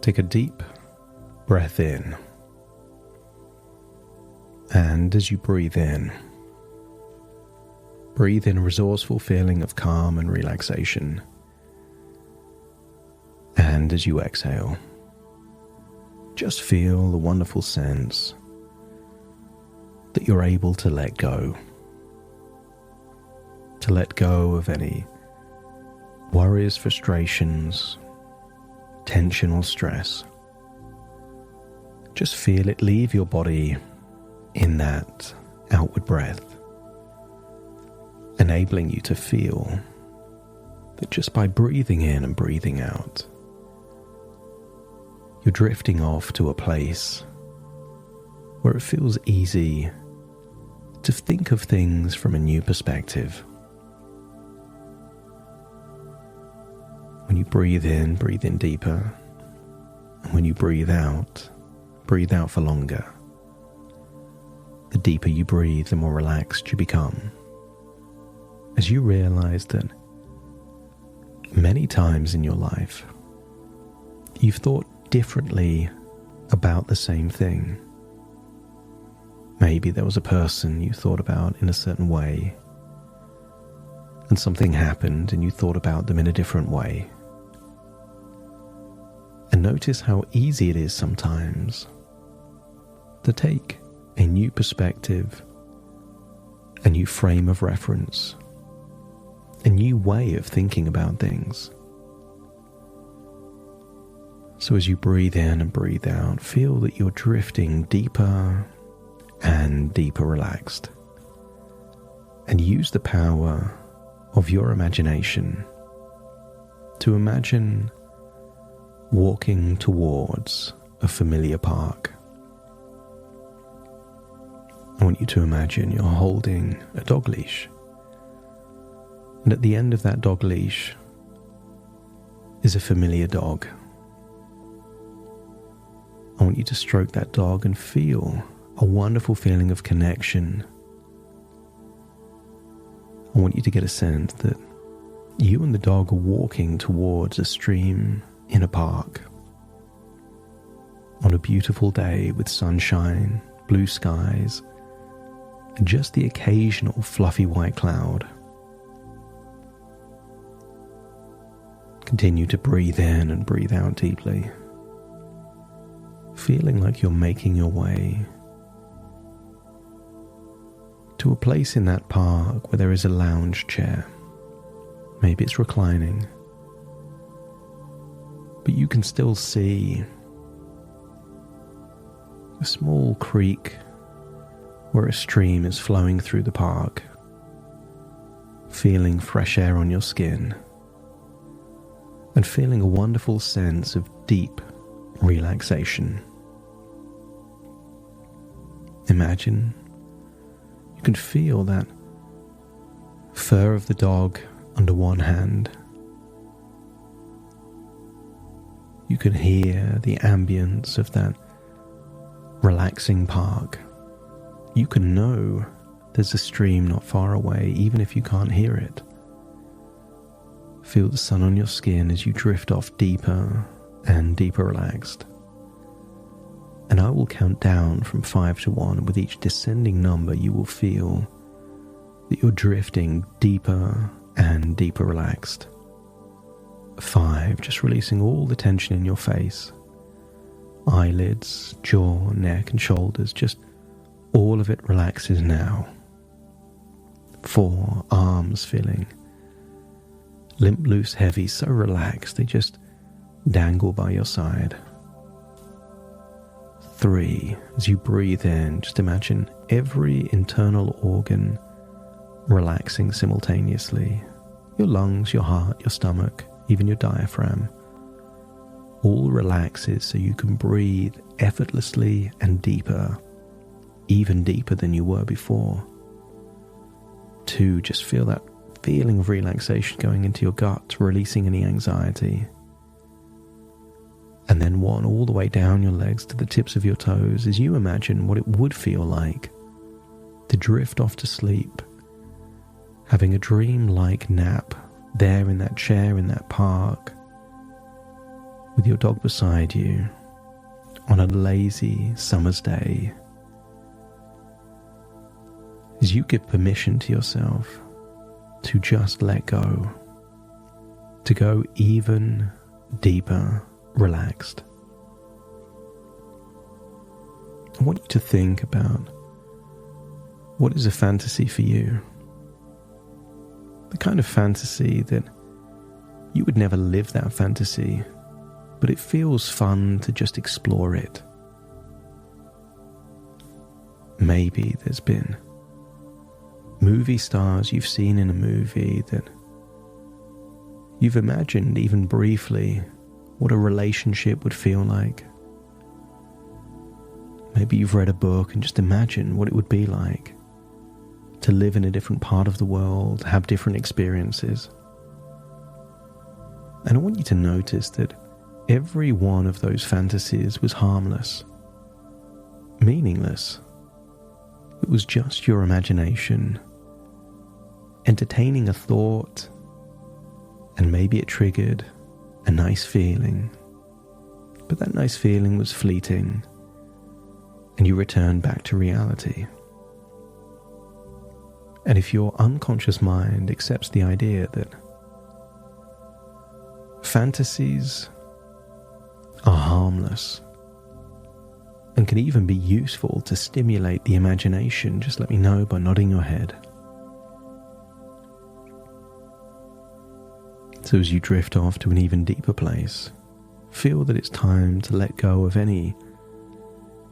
Take a deep breath in. And as you breathe in a resourceful feeling of calm and relaxation. And as you exhale, just feel the wonderful sense that you're able to let go. To let go of any worries, frustrations, tension or stress. Just feel it leave your body in that outward breath, enabling you to feel that just by breathing in and breathing out, you're drifting off to a place where it feels easy to think of things from a new perspective. When you breathe in deeper. And when you breathe out for longer. The deeper you breathe, the more relaxed you become. As you realize that many times in your life, you've thought differently about the same thing. Maybe there was a person you thought about in a certain way, and something happened and you thought about them in a different way. And notice how easy it is sometimes to take a new perspective, a new frame of reference, a new way of thinking about things. So as you breathe in and breathe out, feel that you're drifting deeper and deeper relaxed. And use the power of your imagination to imagine walking towards a familiar park. I want you to imagine you're holding a dog leash. And at the end of that dog leash is a familiar dog. I want you to stroke that dog and feel a wonderful feeling of connection. I want you to get a sense that you and the dog are walking towards a stream in a park on a beautiful day with sunshine, blue skies, and just the occasional fluffy white cloud. Continue to breathe in and breathe out deeply, feeling like you're making your way to a place in that park where there is a lounge chair. Maybe it's reclining, but you can still see a small creek where a stream is flowing through the park, feeling fresh air on your skin and feeling a wonderful sense of deep relaxation. Imagine you can feel that fur of the dog under one hand. You can hear the ambience of that relaxing park. You can know there's a stream not far away, even if you can't hear it. Feel the sun on your skin as you drift off deeper and deeper relaxed. And I will count down from 5 to 1. With each descending number, you will feel that you're drifting deeper and deeper relaxed. 5, just releasing all the tension in your face. Eyelids, jaw, neck and shoulders, just all of it relaxes now. 4, arms feeling limp, loose, heavy, so relaxed they just dangle by your side. 3, as you breathe in, just imagine every internal organ relaxing simultaneously. Your lungs, your heart, your stomach, even your diaphragm. All relaxes so you can breathe effortlessly and deeper, even deeper than you were before. 2, just feel that feeling of relaxation going into your gut, releasing any anxiety. And then 1, all the way down your legs to the tips of your toes, as you imagine what it would feel like to drift off to sleep, having a dream-like nap there in that chair in that park, with your dog beside you on a lazy summer's day, as you give permission to yourself to just let go, to go even deeper relaxed. I want you to think about what is a fantasy for you. The kind of fantasy that you would never live that fantasy, but it feels fun to just explore it. Maybe there's been movie stars you've seen in a movie that you've imagined even briefly what a relationship would feel like. Maybe you've read a book and just imagined what it would be like to live in a different part of the world, have different experiences. And I want you to notice that every one of those fantasies was harmless, meaningless. It was just your imagination, entertaining a thought, and maybe it triggered a nice feeling. But that nice feeling was fleeting, and you returned back to reality. And if your unconscious mind accepts the idea that fantasies are harmless and can even be useful to stimulate the imagination, just let me know by nodding your head. So as you drift off to an even deeper place, feel that it's time to let go of any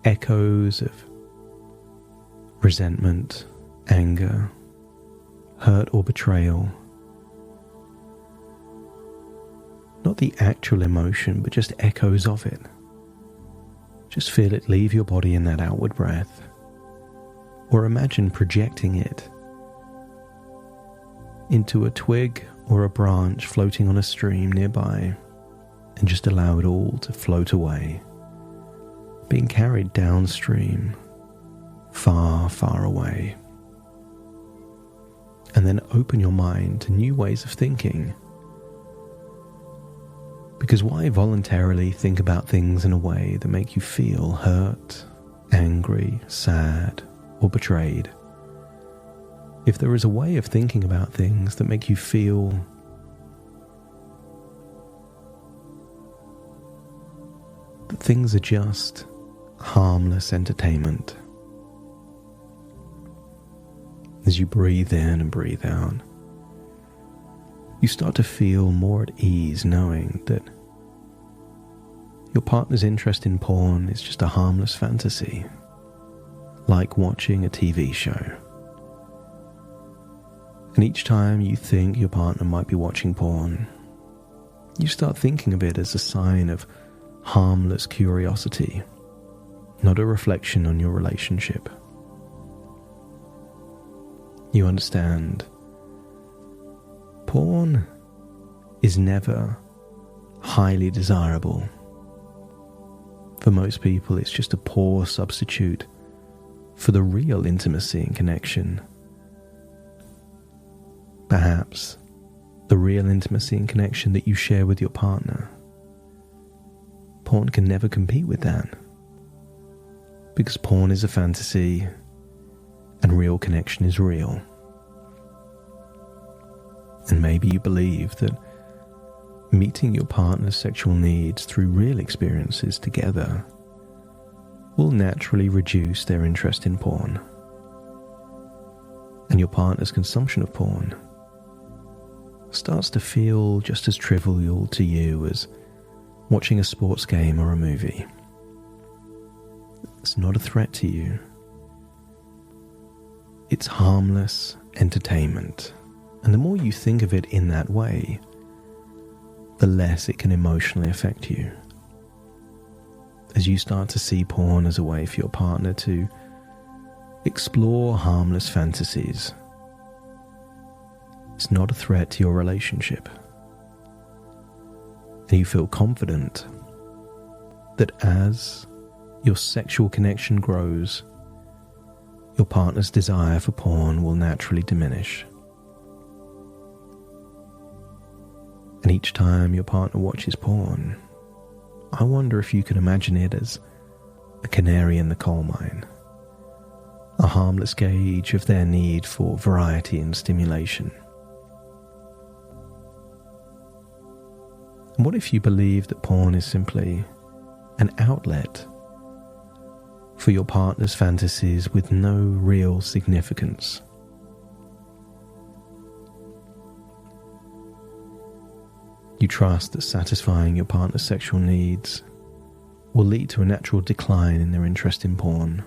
echoes of resentment, anger, hurt or betrayal. Not the actual emotion, but just echoes of it. Just feel it leave your body in that outward breath, or imagine projecting it into a twig or a branch floating on a stream nearby, and just allow it all to float away, being carried downstream, far, far away. And then open your mind to new ways of thinking. Because why voluntarily think about things in a way that make you feel hurt, angry, sad, or betrayed? If there is a way of thinking about things that make you feel that things are just harmless entertainment. As you breathe in and breathe out, you start to feel more at ease knowing that your partner's interest in porn is just a harmless fantasy, like watching a TV show. And each time you think your partner might be watching porn, you start thinking of it as a sign of harmless curiosity, not a reflection on your relationship. You understand, porn is never highly desirable. For most people, it's just a poor substitute for the real intimacy and connection. Perhaps the real intimacy and connection that you share with your partner. Porn can never compete with that, because porn is a fantasy and real connection is real. And maybe you believe that meeting your partner's sexual needs through real experiences together will naturally reduce their interest in porn. And your partner's consumption of porn starts to feel just as trivial to you as watching a sports game or a movie. It's not a threat to you. It's harmless entertainment. And the more you think of it in that way, the less it can emotionally affect you. As you start to see porn as a way for your partner to explore harmless fantasies, it's not a threat to your relationship. And you feel confident that as your sexual connection grows, your partner's desire for porn will naturally diminish. And each time your partner watches porn, I wonder if you could imagine it as a canary in the coal mine, a harmless gauge of their need for variety and stimulation. And what if you believe that porn is simply an outlet for your partner's fantasies with no real significance? You trust that satisfying your partner's sexual needs will lead to a natural decline in their interest in porn.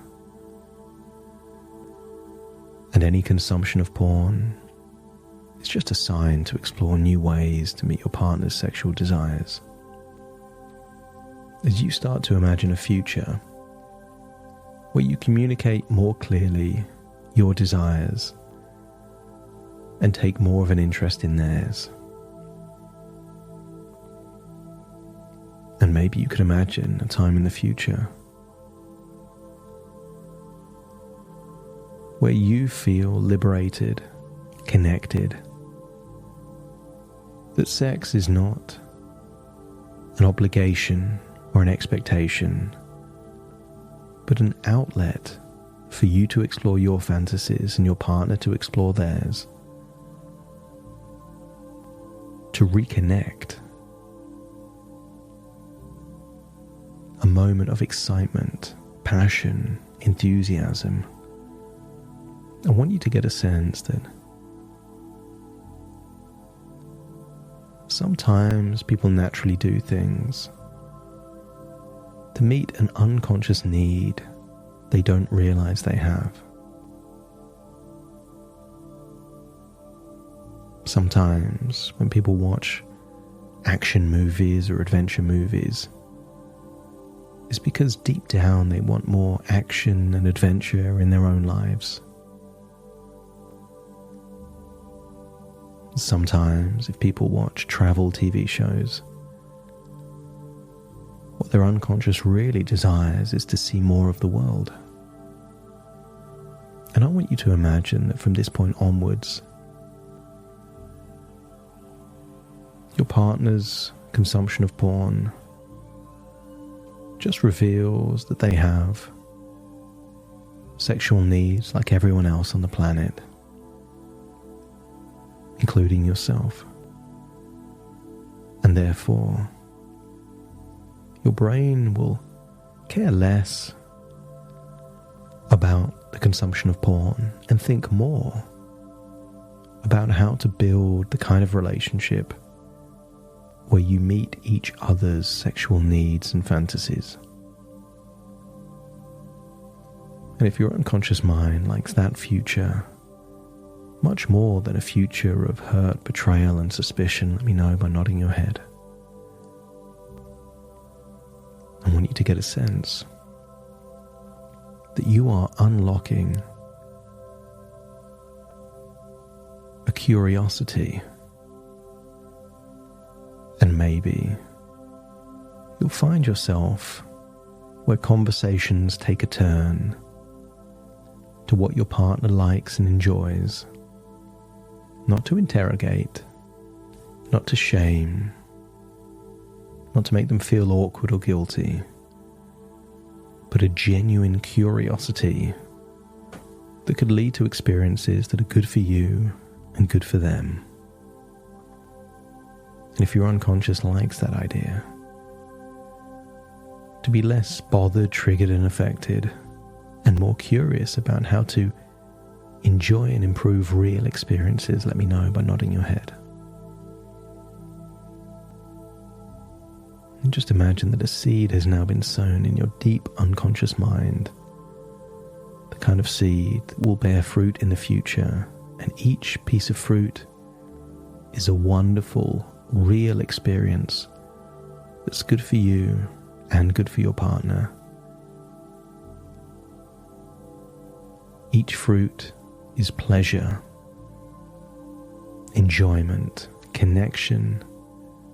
And any consumption of porn is just a sign to explore new ways to meet your partner's sexual desires. As you start to imagine a future where you communicate more clearly your desires and take more of an interest in theirs. And maybe you could imagine a time in the future where you feel liberated, connected, that sex is not an obligation or an expectation, but an outlet for you to explore your fantasies and your partner to explore theirs, to reconnect. A moment of excitement, passion, enthusiasm. I want you to get a sense that sometimes people naturally do things to meet an unconscious need they don't realize they have. Sometimes when people watch action movies or adventure movies, it's because deep down they want more action and adventure in their own lives. Sometimes if people watch travel TV shows, what their unconscious really desires is to see more of the world. And I want you to imagine that from this point onwards, your partner's consumption of porn just reveals that they have sexual needs like everyone else on the planet, including yourself. And therefore, your brain will care less about the consumption of porn and think more about how to build the kind of relationship where you meet each other's sexual needs and fantasies. And if your unconscious mind likes that future much more than a future of hurt, betrayal, and suspicion, let me know by nodding your head. I want you to get a sense that you are unlocking a curiosity, and maybe you'll find yourself where conversations take a turn to what your partner likes and enjoys, not to interrogate, not to shame, not to make them feel awkward or guilty, but a genuine curiosity that could lead to experiences that are good for you and good for them. And if your unconscious likes that idea, to be less bothered, triggered, and affected, and more curious about how to enjoy and improve real experiences, let me know by nodding your head. And just imagine that a seed has now been sown in your deep unconscious mind, the kind of seed that will bear fruit in the future, and each piece of fruit is a wonderful, real experience that's good for you and good for your partner. Each fruit is pleasure, enjoyment, connection,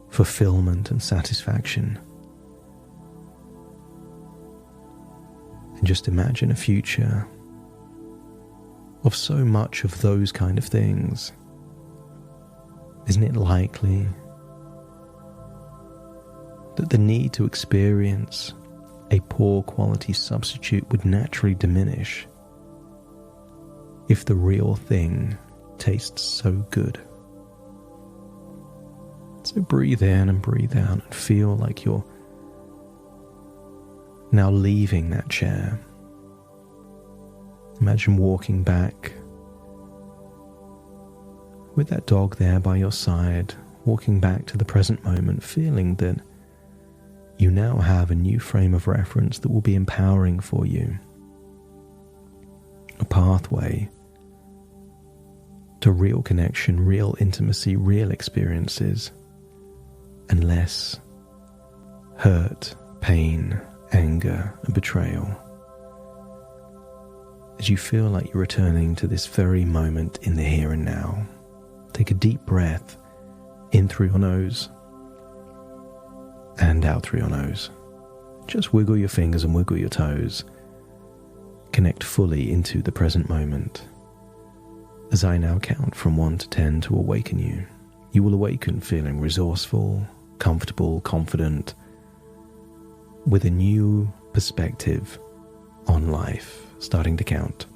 fulfillment, and satisfaction. And just imagine a future of so much of those kind of things. Isn't it likely that the need to experience a poor quality substitute would naturally diminish if the real thing tastes so good. So breathe in and breathe out and feel like you're now leaving that chair. Imagine walking back with that dog there by your side, walking back to the present moment, feeling that you now have a new frame of reference that will be empowering for you. A pathway to real connection, real intimacy, real experiences, and less hurt, pain, anger, and betrayal. As you feel like you're returning to this very moment in the here and now, take a deep breath in through your nose and out through your nose. Just wiggle your fingers and wiggle your toes. Connect fully into the present moment. As I now count from 1 to 10 to awaken you, you will awaken feeling resourceful, comfortable, confident, with a new perspective on life. Starting to count.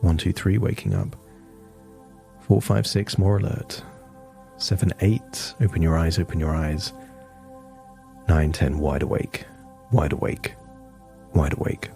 1, 2, 3, waking up. 4, 5, 6, more alert. 7, 8, open your eyes, open your eyes. 9, 10, wide awake, wide awake, wide awake.